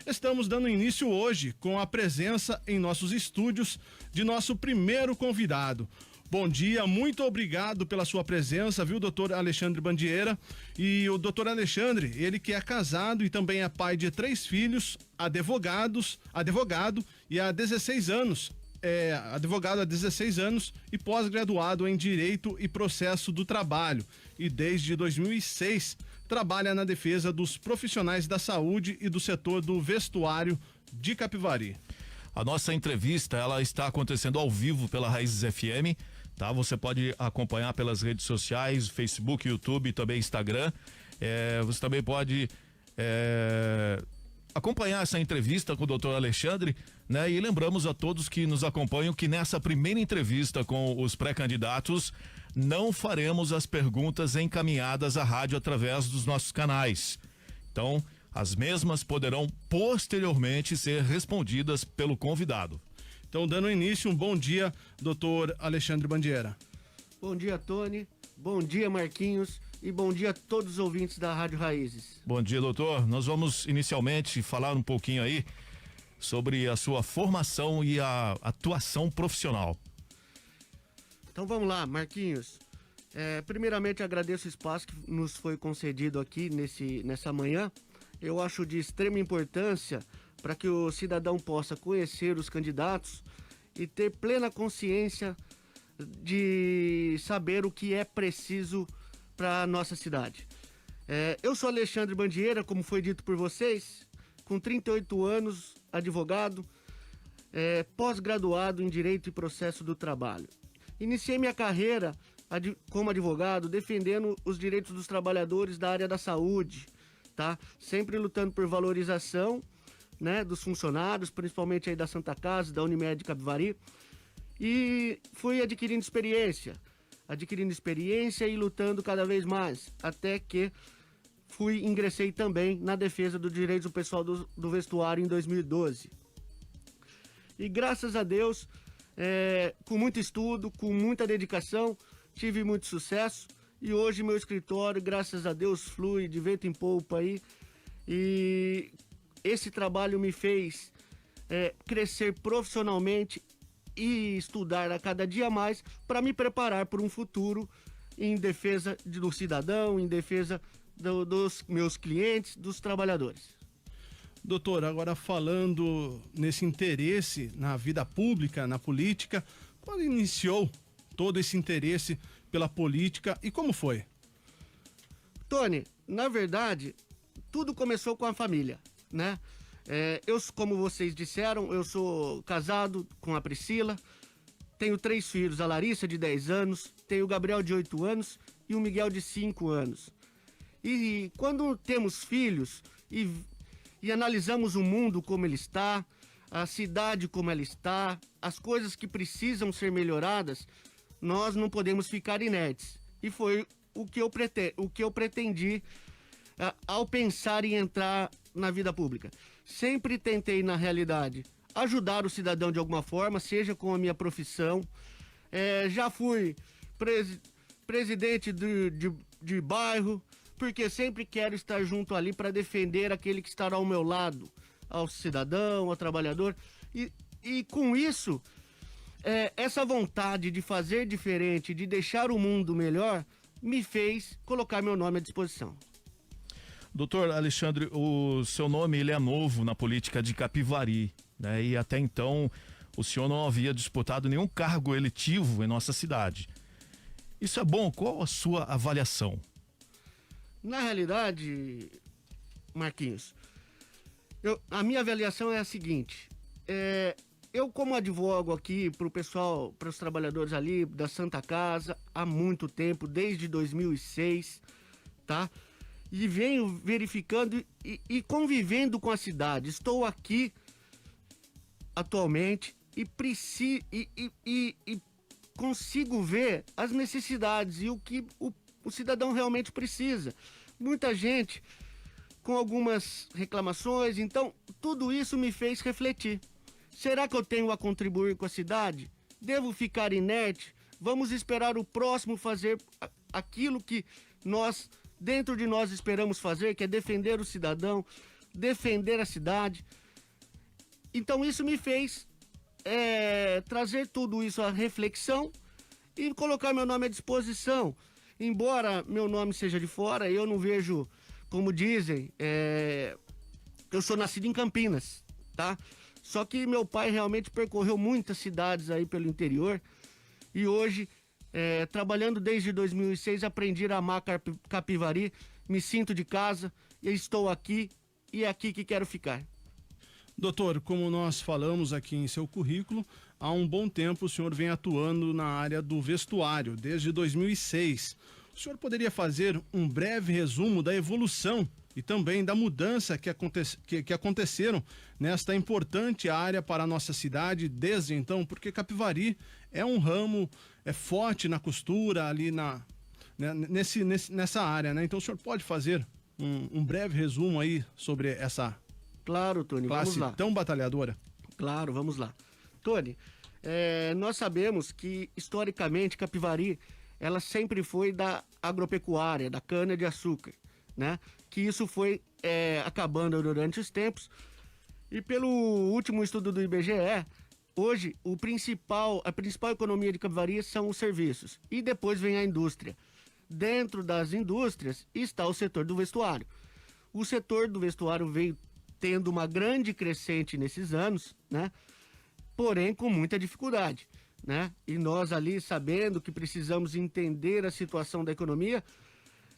Estamos dando início hoje com a presença em nossos estúdios de nosso primeiro convidado. Bom dia, muito obrigado pela sua presença, viu, doutor Alexandre Bandieira? E o doutor Alexandre, ele que é casado e também é pai de 3 filhos, advogado e há 16 anos. Advogado há 16 anos e pós-graduado em Direito e Processo do Trabalho, e desde 2006 trabalha na defesa dos profissionais da saúde e do setor do vestuário de Capivari. A nossa entrevista, ela está acontecendo ao vivo pela Raízes FM, tá? Você pode acompanhar pelas redes sociais, Facebook, YouTube e também Instagram. Você também pode acompanhar essa entrevista com o doutor Alexandre, né? E lembramos a todos que nos acompanham que nessa primeira entrevista com os pré-candidatos não faremos as perguntas encaminhadas à rádio através dos nossos canais. Então, as mesmas poderão posteriormente ser respondidas pelo convidado. Então, dando início, um bom dia, doutor Alexandre Bandieira. Bom dia, Tony. Bom dia, Marquinhos. E bom dia a todos os ouvintes da Rádio Raízes. Bom dia, doutor. Nós vamos inicialmente falar um pouquinho aí sobre a sua formação e a atuação profissional. Então vamos lá, Marquinhos. Primeiramente agradeço o espaço que nos foi concedido aqui nessa manhã. Eu acho de extrema importância para que o cidadão possa conhecer os candidatos e ter plena consciência de saber o que é preciso para a nossa cidade. Eu sou Alexandre Bandieira, como foi dito por vocês, com 38 anos, advogado, pós-graduado em Direito e Processo do Trabalho. Iniciei minha carreira como advogado defendendo os direitos dos trabalhadores da área da saúde, tá? Sempre lutando por valorização, né, dos funcionários, principalmente aí da Santa Casa, da Unimed Capivari, e fui adquirindo experiência e lutando cada vez mais, até que ingressei também na defesa dos direitos do pessoal do vestuário em 2012. E graças a Deus, com muito estudo, com muita dedicação, tive muito sucesso, e hoje meu escritório, graças a Deus, flui de vento em polpa aí, e esse trabalho me fez crescer profissionalmente e estudar a cada dia mais para me preparar para um futuro em defesa do cidadão, em defesa dos meus clientes, dos trabalhadores. Doutor, agora falando nesse interesse na vida pública, na política, quando iniciou todo esse interesse pela política e como foi? Tony, na verdade, tudo começou com a família, né? Como vocês disseram, eu sou casado com a Priscila, tenho 3 filhos, a Larissa de 10 anos, tenho o Gabriel de 8 anos e o Miguel de 5 anos. E quando temos filhos e analisamos o mundo como ele está, a cidade como ela está, as coisas que precisam ser melhoradas, nós não podemos ficar inertes. E foi o que eu pretendi ao pensar em entrar na vida pública. Sempre tentei, na realidade, ajudar o cidadão de alguma forma, seja com a minha profissão. Já fui presidente de bairro, porque sempre quero estar junto ali para defender aquele que estará ao meu lado, ao cidadão, ao trabalhador. E com isso, essa vontade de fazer diferente, de deixar o mundo melhor, me fez colocar meu nome à disposição. Doutor Alexandre, o seu nome ele é novo na política de Capivari, né? E até então o senhor não havia disputado nenhum cargo eletivo em nossa cidade. Isso é bom? Qual a sua avaliação? Na realidade, Marquinhos, a minha avaliação é a seguinte: eu como advogo aqui para o pessoal, para os trabalhadores ali da Santa Casa há muito tempo, desde 2006, tá? E venho verificando e convivendo com a cidade. Estou aqui atualmente e consigo ver as necessidades e o que o cidadão realmente precisa. Muita gente com algumas reclamações, então tudo isso me fez refletir. Será que eu tenho a contribuir com a cidade? Devo ficar inerte? Vamos esperar o próximo fazer aquilo que nós, dentro de nós, esperamos fazer, que é defender o cidadão, defender a cidade. Então isso me fez trazer tudo isso à reflexão e colocar meu nome à disposição. Embora meu nome seja de fora, eu não vejo, como dizem, eu sou nascido em Campinas, tá? Só que meu pai realmente percorreu muitas cidades aí pelo interior e hoje, trabalhando desde 2006, aprendi a amar Capivari, me sinto de casa e estou aqui e é aqui que quero ficar. Doutor, como nós falamos aqui em seu currículo, há um bom tempo o senhor vem atuando na área do vestuário, desde 2006. O senhor poderia fazer um breve resumo da evolução e também da mudança que aconteceram nesta importante área para a nossa cidade desde então? Porque Capivari é um ramo forte na costura, ali nessa área, né? Então o senhor pode fazer um breve resumo aí sobre essa Claro, Tony, vamos classe lá. tão batalhadora? Claro, vamos lá. Tony, nós sabemos que, historicamente, Capivari, ela sempre foi da agropecuária, da cana-de-açúcar, né? Que isso foi acabando durante os tempos. E pelo último estudo do IBGE, hoje, a principal economia de Capivari são os serviços. E depois vem a indústria. Dentro das indústrias está o setor do vestuário. O setor do vestuário veio tendo uma grande crescente nesses anos, né? Porém com muita dificuldade, né? E nós ali sabendo que precisamos entender a situação da economia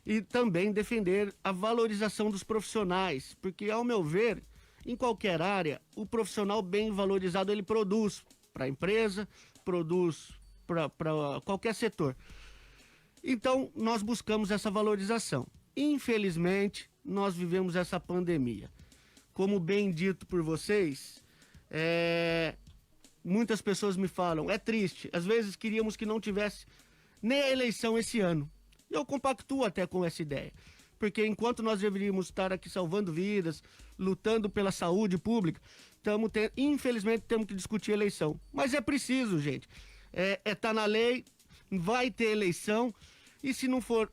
e também defender a valorização dos profissionais, porque ao meu ver, em qualquer área, o profissional bem valorizado ele produz para a empresa, produz para qualquer setor. Então nós buscamos essa valorização. Infelizmente, nós vivemos essa pandemia. Como bem dito por vocês, muitas pessoas me falam, é triste, às vezes queríamos que não tivesse nem a eleição esse ano. Eu compactuo até com essa ideia, porque enquanto nós deveríamos estar aqui salvando vidas, lutando pela saúde pública, infelizmente temos que discutir eleição. Mas é preciso, gente, tá na lei, vai ter eleição, e se não for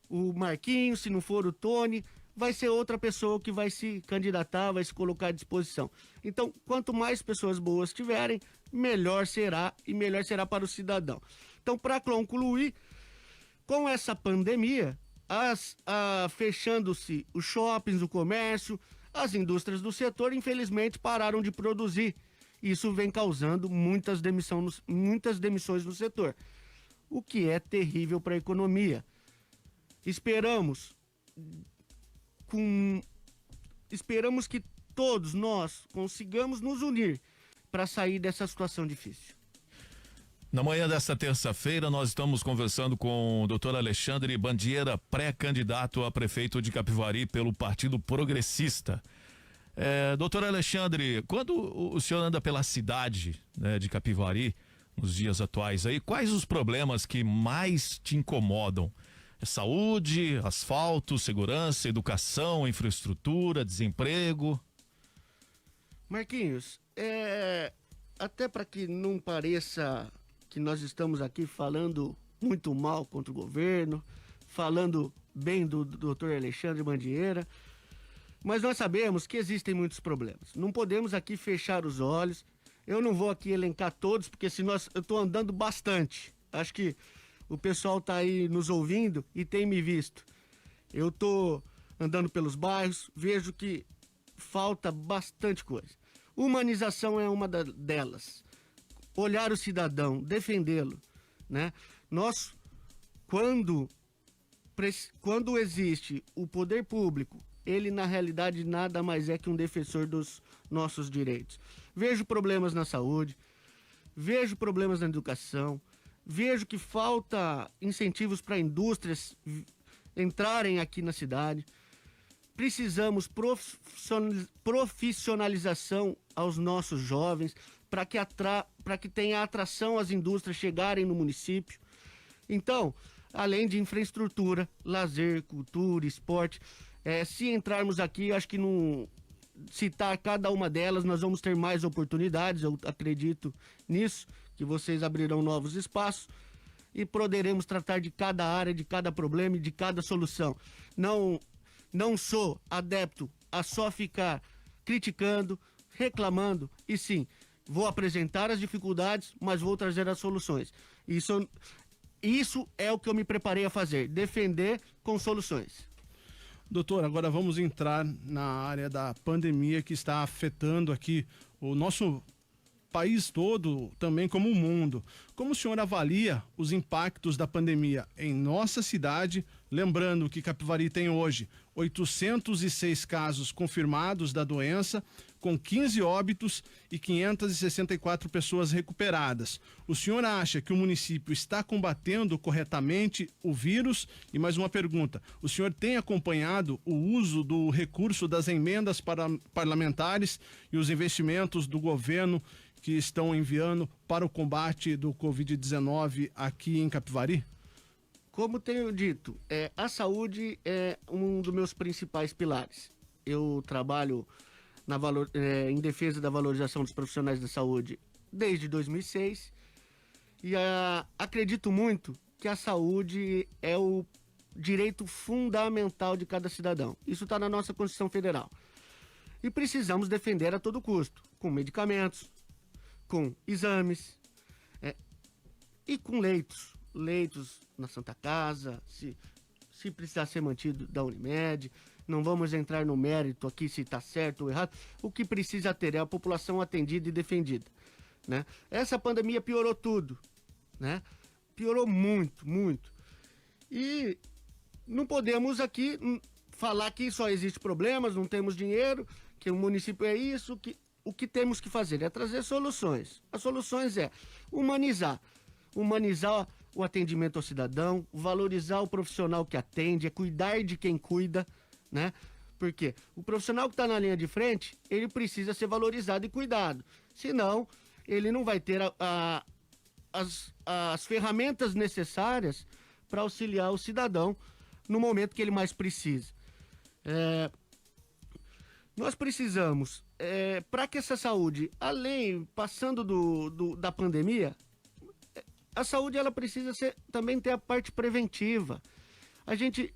o Marquinhos, se não for o Tony, vai ser outra pessoa que vai se candidatar, vai se colocar à disposição. Então, quanto mais pessoas boas tiverem, melhor será e melhor será para o cidadão. Então, para concluir, com essa pandemia, fechando-se os shoppings, o comércio, as indústrias do setor, infelizmente, pararam de produzir. Isso vem causando muitas demissões no setor, o que é terrível para a economia. Esperamos que todos nós consigamos nos unir para sair dessa situação difícil. Na manhã desta terça-feira, nós estamos conversando com o doutor Alexandre Bandiera, pré-candidato a prefeito de Capivari pelo Partido Progressista. Doutor Alexandre, quando o senhor anda pela cidade, né, de Capivari, nos dias atuais aí, quais os problemas que mais te incomodam? Saúde, asfalto, segurança, educação, infraestrutura, desemprego? Marquinhos, até para que não pareça que nós estamos aqui falando muito mal contra o governo, falando bem do doutor Alexandre Bandiera, mas nós sabemos que existem muitos problemas. Não podemos aqui fechar os olhos. Eu não vou aqui elencar todos, porque senão eu estou andando bastante. Acho que o pessoal está aí nos ouvindo e tem me visto. Eu estou andando pelos bairros, vejo que falta bastante coisa. Humanização é uma delas. Olhar o cidadão, defendê-lo, né? Nós, quando existe o poder público, ele na realidade nada mais é que um defensor dos nossos direitos. Vejo problemas na saúde, vejo problemas na educação, vejo que falta incentivos para indústrias entrarem aqui na cidade. Precisamos profissionalização aos nossos jovens para que tenha atração às indústrias chegarem no município. Então, além de infraestrutura, lazer, cultura, esporte, se entrarmos aqui, acho que não citar cada uma delas, nós vamos ter mais oportunidades, eu acredito nisso, que vocês abrirão novos espaços e poderemos tratar de cada área, de cada problema e de cada solução. Não sou adepto a só ficar criticando, reclamando, e sim, vou apresentar as dificuldades, mas vou trazer as soluções. Isso é o que eu me preparei a fazer, defender com soluções. Doutor, agora vamos entrar na área da pandemia que está afetando aqui o nosso país todo, também como o mundo. Como o senhor avalia os impactos da pandemia em nossa cidade? Lembrando que Capivari tem hoje 806 casos confirmados da doença, com 15 óbitos e 564 pessoas recuperadas. O senhor acha que o município está combatendo corretamente o vírus? E mais uma pergunta: o senhor tem acompanhado o uso do recurso das emendas parlamentares e os investimentos do governo que estão enviando para o combate do Covid-19 aqui em Capivari? Como tenho dito, a saúde é um dos meus principais pilares. Eu trabalho em defesa da valorização dos profissionais da saúde desde 2006 e acredito muito que a saúde é o direito fundamental de cada cidadão. Isso está na nossa Constituição Federal. E precisamos defender a todo custo, com medicamentos, com exames e com leitos na Santa Casa, se precisar ser mantido da Unimed. Não vamos entrar no mérito aqui se está certo ou errado. O que precisa ter é a população atendida e defendida, né? Essa pandemia piorou tudo, né? Piorou muito, muito. E não podemos aqui falar que só existe problemas, não temos dinheiro, que o município é isso, que o que temos que fazer é trazer soluções. As soluções é humanizar o atendimento ao cidadão, valorizar o profissional que atende, é cuidar de quem cuida, né? Porque o profissional que está na linha de frente, ele precisa ser valorizado e cuidado. Senão, ele não vai ter as ferramentas necessárias para auxiliar o cidadão no momento que ele mais precisa. Nós precisamos, para que essa saúde, passando da pandemia, a saúde ela precisa também ter a parte preventiva. A gente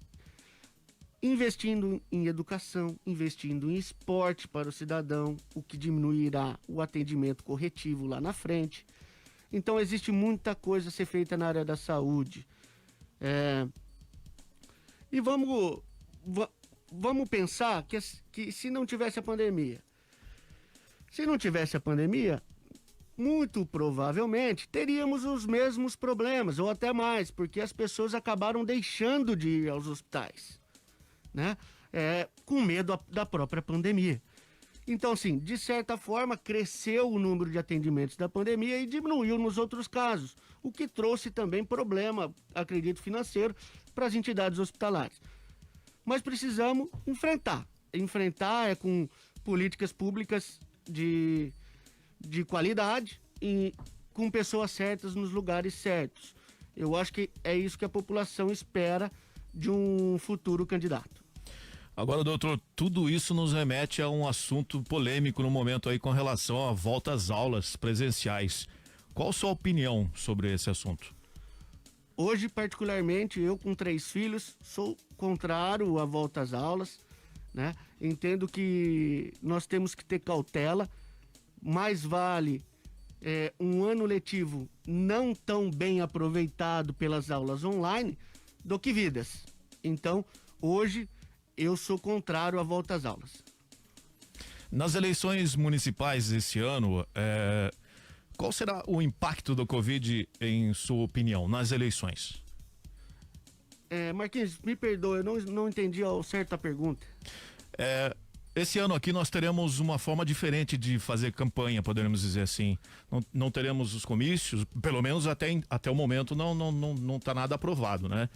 investindo em educação, investindo em esporte para o cidadão, o que diminuirá o atendimento corretivo lá na frente. Então existe muita coisa a ser feita na área da saúde. E vamos pensar que se não tivesse a pandemia, muito provavelmente teríamos os mesmos problemas, ou até mais, porque as pessoas acabaram deixando de ir aos hospitais, né? Com medo da própria pandemia. Então, assim, de certa forma, cresceu o número de atendimentos da pandemia e diminuiu nos outros casos, o que trouxe também problema, acredito, financeiro para as entidades hospitalares. Mas precisamos enfrentar com políticas públicas de qualidade e com pessoas certas nos lugares certos. Eu acho que é isso que a população espera de um futuro candidato. Agora, doutor, tudo isso nos remete a um assunto polêmico no momento aí com relação à volta às aulas presenciais. Qual a sua opinião sobre esse assunto? Hoje, particularmente, eu com 3 filhos, sou contrário à volta às aulas, né? Entendo que nós temos que ter cautela. Mais vale um ano letivo não tão bem aproveitado pelas aulas online do que vidas. Então, hoje, eu sou contrário à volta às aulas. Nas eleições municipais esse ano, qual será o impacto do Covid, em sua opinião, nas eleições? Marquinhos, me perdoe, eu não entendi ao certo a pergunta. Esse ano aqui nós teremos uma forma diferente de fazer campanha, poderíamos dizer assim. Não teremos os comícios, pelo menos até o momento não está nada aprovado, né?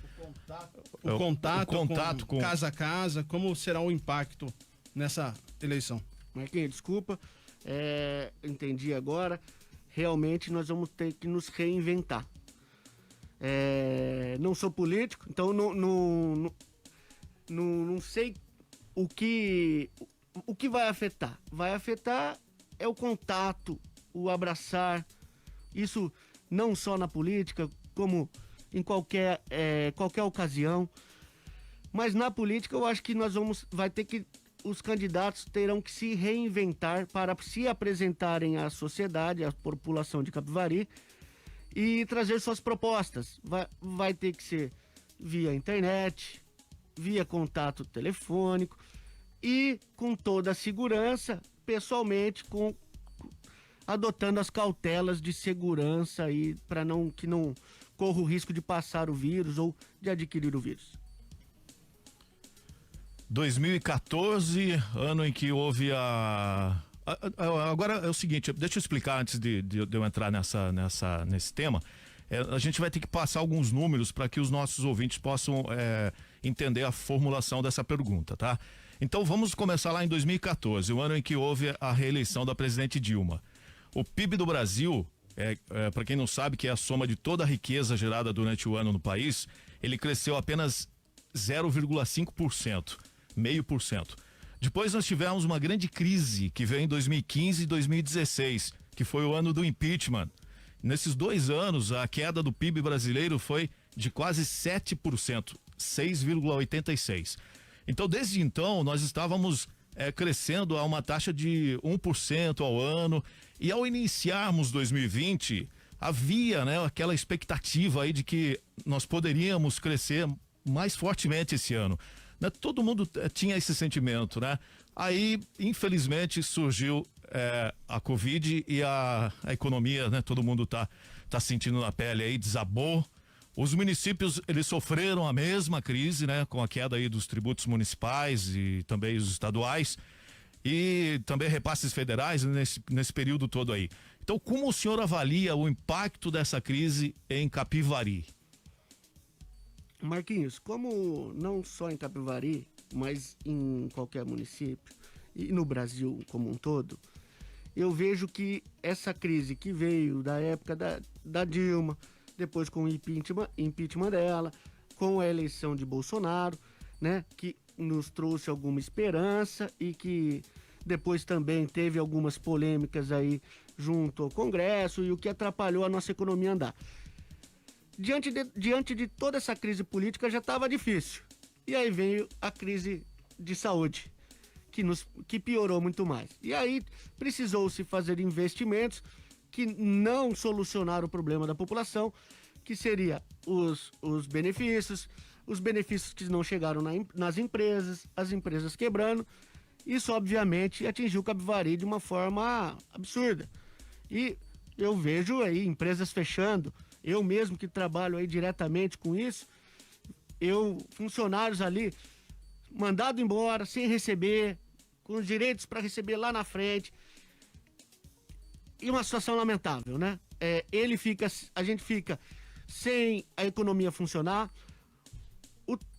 O contato com casa a casa, como será o impacto nessa eleição? Marquinhos, desculpa, entendi agora. Realmente nós vamos ter que nos reinventar. Não sou político, então não sei o que vai afetar. Vai afetar o contato, o abraçar. Isso não só na política, como em qualquer ocasião. Mas na política eu acho que vai ter que os candidatos terão que se reinventar para se apresentarem à sociedade, à população de Capivari e trazer suas propostas. Vai ter que ser via internet, via contato telefônico e com toda a segurança, pessoalmente, adotando as cautelas de segurança aí para que não corra o risco de passar o vírus ou de adquirir o vírus. 2014, ano em que houve agora é o seguinte, deixa eu explicar antes de eu entrar nesse tema. A gente vai ter que passar alguns números para que os nossos ouvintes possam entender a formulação dessa pergunta, tá? Então vamos começar lá em 2014, o ano em que houve a reeleição da presidente Dilma. O PIB do Brasil, para quem não sabe, que é a soma de toda a riqueza gerada durante o ano no país, ele cresceu apenas 0,5%. 0,5%. Depois nós tivemos uma grande crise que veio em 2015 e 2016, que foi o ano do impeachment. Nesses 2 anos, a queda do PIB brasileiro foi de quase 7%, 6,86%. Então, desde então, nós estávamos crescendo a uma taxa de 1% ao ano, e ao iniciarmos 2020, havia, né, aquela expectativa aí de que nós poderíamos crescer mais fortemente esse ano. Todo mundo tinha esse sentimento, né? Aí, infelizmente, surgiu a Covid e a economia, né? Todo mundo tá sentindo na pele aí, desabou. Os municípios, eles sofreram a mesma crise, né? Com a queda aí dos tributos municipais e também os estaduais e também repasses federais nesse período todo aí. Então, como o senhor avalia o impacto dessa crise em Capivari? Marquinhos, como não só em Capivari, mas em qualquer município e no Brasil como um todo, eu vejo que essa crise que veio da época da Dilma, depois com o impeachment dela, com a eleição de Bolsonaro, né, que nos trouxe alguma esperança e que depois também teve algumas polêmicas aí junto ao Congresso e o que atrapalhou a nossa economia a andar. Diante de toda essa crise política já estava difícil. E aí veio a crise de saúde, que piorou muito mais. E aí precisou-se fazer investimentos que não solucionaram o problema da população, que seria os benefícios que não chegaram nas empresas, as empresas quebrando. Isso, obviamente, atingiu o Capivari de uma forma absurda. E eu vejo aí empresas fechando. Eu mesmo que trabalho aí diretamente com isso, funcionários ali, mandado embora, sem receber, com os direitos para receber lá na frente. E uma situação lamentável, né? A gente fica sem a economia funcionar,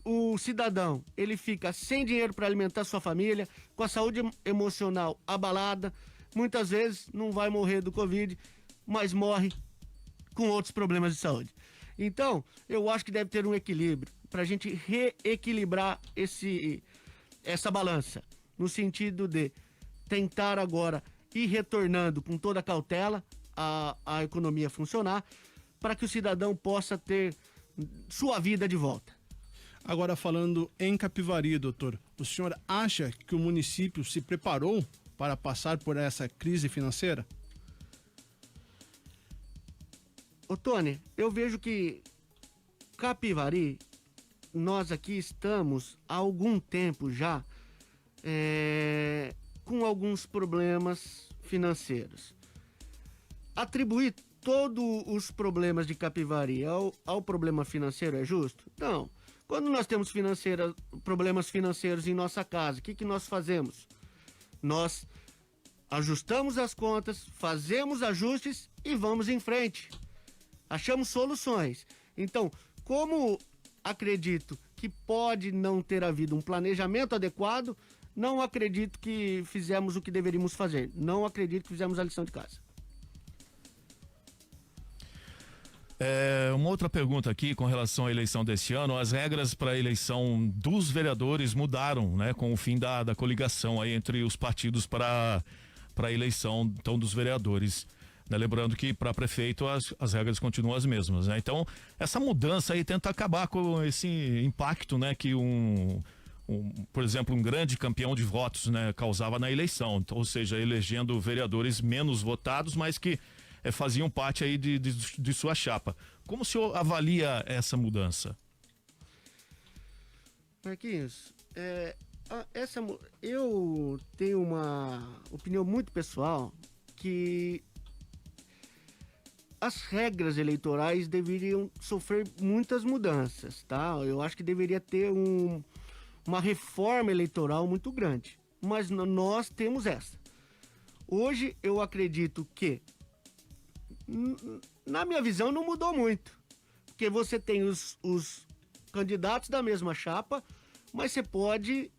o cidadão, ele fica sem dinheiro para alimentar sua família, com a saúde emocional abalada, muitas vezes não vai morrer do Covid, mas morre com outros problemas de saúde. Então, eu acho que deve ter um equilíbrio para a gente reequilibrar essa balança, no sentido de tentar agora ir retornando com toda a cautela a economia funcionar, para que o cidadão possa ter sua vida de volta. Agora, falando em Capivari, doutor, o senhor acha que o município se preparou para passar por essa crise financeira? Ô Tony, eu vejo que Capivari, nós aqui estamos há algum tempo já com alguns problemas financeiros. Atribuir todos os problemas de Capivari ao problema financeiro é justo? Não. Quando nós temos problemas financeiros em nossa casa, o que nós fazemos? Nós ajustamos as contas, fazemos ajustes e vamos em frente. Achamos soluções. Então, como acredito que pode não ter havido um planejamento adequado, não acredito que fizemos o que deveríamos fazer. Não acredito que fizemos a lição de casa. Uma outra pergunta aqui com relação à eleição desse ano. As regras para a eleição dos vereadores mudaram, né, com o fim da coligação aí entre os partidos para a eleição então, dos vereadores. Né? Lembrando que para prefeito as regras continuam as mesmas, né? Então, essa mudança aí tenta acabar com esse impacto, né, que um por exemplo, um grande campeão de votos, né, causava na eleição, então, ou seja, elegendo vereadores menos votados, mas que faziam parte aí de sua chapa. Como o senhor avalia essa mudança? Marquinhos, eu tenho uma opinião muito pessoal que as regras eleitorais deveriam sofrer muitas mudanças, tá? Eu acho que deveria ter uma reforma eleitoral muito grande, mas nós temos essa. Hoje eu acredito que, na minha visão, não mudou muito, porque você tem os candidatos da mesma chapa, mas você pode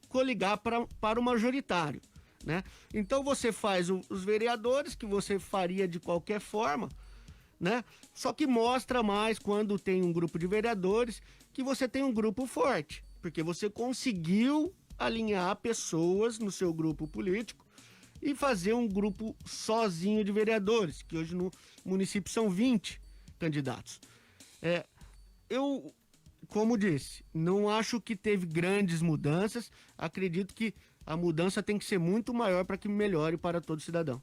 coligar para o majoritário, né? Então você faz os vereadores, que você faria de qualquer forma, né? Só que mostra mais quando tem um grupo de vereadores que você tem um grupo forte, porque você conseguiu alinhar pessoas no seu grupo político e fazer um grupo sozinho de vereadores, que hoje no município são 20 candidatos. Eu, como disse, não acho que teve grandes mudanças, acredito que a mudança tem que ser muito maior para que melhore para todo cidadão.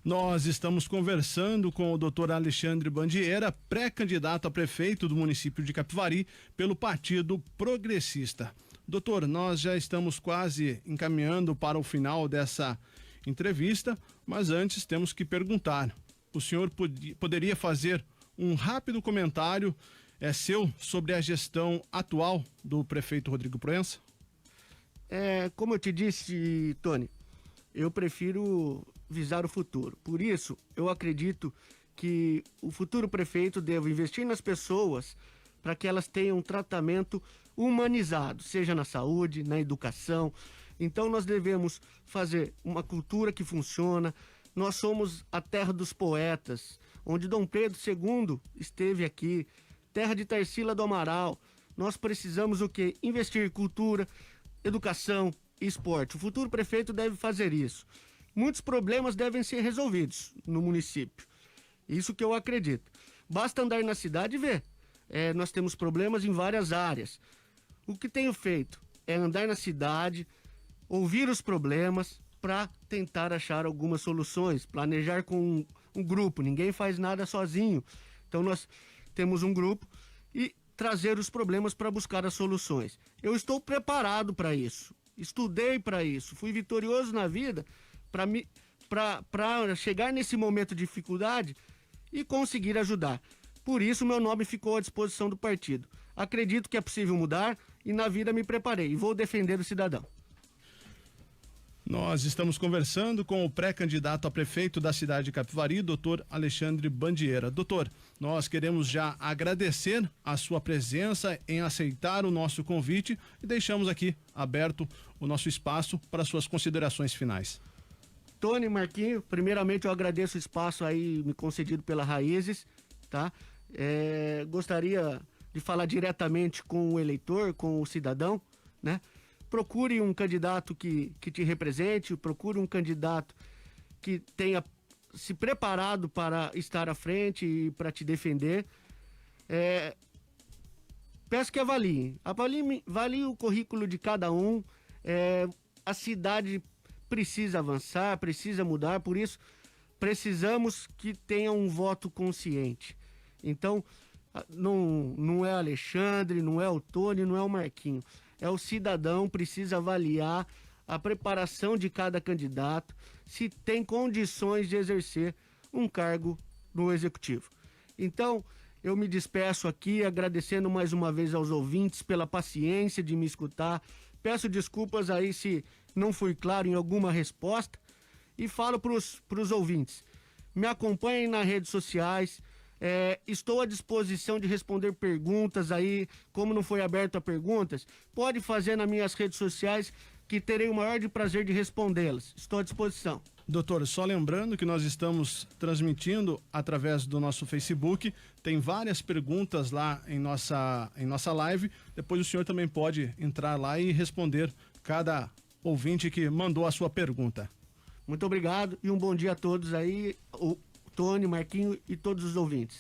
Nós estamos conversando com o Dr. Alexandre Bandieira, pré-candidato a prefeito do município de Capivari pelo Partido Progressista. Doutor, nós já estamos quase encaminhando para o final dessa entrevista, mas antes temos que perguntar. O senhor poderia fazer um rápido comentário seu sobre a gestão atual do prefeito Rodrigo Proença? Como eu te disse, Tony, eu prefiro visar o futuro. Por isso, eu acredito que o futuro prefeito deve investir nas pessoas para que elas tenham um tratamento humanizado, seja na saúde, na educação. Então nós devemos fazer uma cultura que funciona. Nós somos a terra dos poetas, onde Dom Pedro II esteve aqui, terra de Tarsila do Amaral. Nós precisamos o quê? Investir em cultura, educação e esporte. O futuro prefeito deve fazer isso. Muitos problemas devem ser resolvidos no município. Isso que eu acredito. Basta andar na cidade e ver. Nós temos problemas em várias áreas. O que tenho feito é andar na cidade, ouvir os problemas para tentar achar algumas soluções, planejar com um grupo. Ninguém faz nada sozinho. Então nós temos um grupo e trazer os problemas para buscar as soluções. Eu estou preparado para isso. Estudei para isso. Fui vitorioso na vida para chegar nesse momento de dificuldade e conseguir ajudar. Por isso, meu nome ficou à disposição do partido. Acredito que é possível mudar e na vida me preparei e vou defender o cidadão. Nós estamos conversando com o pré-candidato a prefeito da cidade de Capivari, doutor Alexandre Bandieira. Doutor, nós queremos já agradecer a sua presença em aceitar o nosso convite e deixamos aqui aberto o nosso espaço para suas considerações finais. Tony, Marquinho, primeiramente eu agradeço o espaço aí me concedido pela Raízes, tá? Gostaria de falar diretamente com o eleitor, com o cidadão, né? Procure um candidato que te represente, procure um candidato que tenha se preparado para estar à frente e para te defender. Peço que avaliem o currículo de cada um. A cidade precisa avançar, precisa mudar, por isso precisamos que tenha um voto consciente. Então, não é Alexandre, não é o Tony, não é o Marquinho. É o cidadão, precisa avaliar a preparação de cada candidato, se tem condições de exercer um cargo no executivo. Então, eu me despeço aqui agradecendo mais uma vez aos ouvintes pela paciência de me escutar. Peço desculpas aí se não fui claro em alguma resposta e falo para os ouvintes. Me acompanhem nas redes sociais. Estou à disposição de responder perguntas aí, como não foi aberto a perguntas, pode fazer nas minhas redes sociais que terei o maior de prazer de respondê-las. Estou à disposição. Doutor, só lembrando que nós estamos transmitindo através do nosso Facebook, tem várias perguntas lá em nossa live, depois o senhor também pode entrar lá e responder cada ouvinte que mandou a sua pergunta. Muito obrigado e um bom dia a todos aí, o Tony, Marquinho e todos os ouvintes.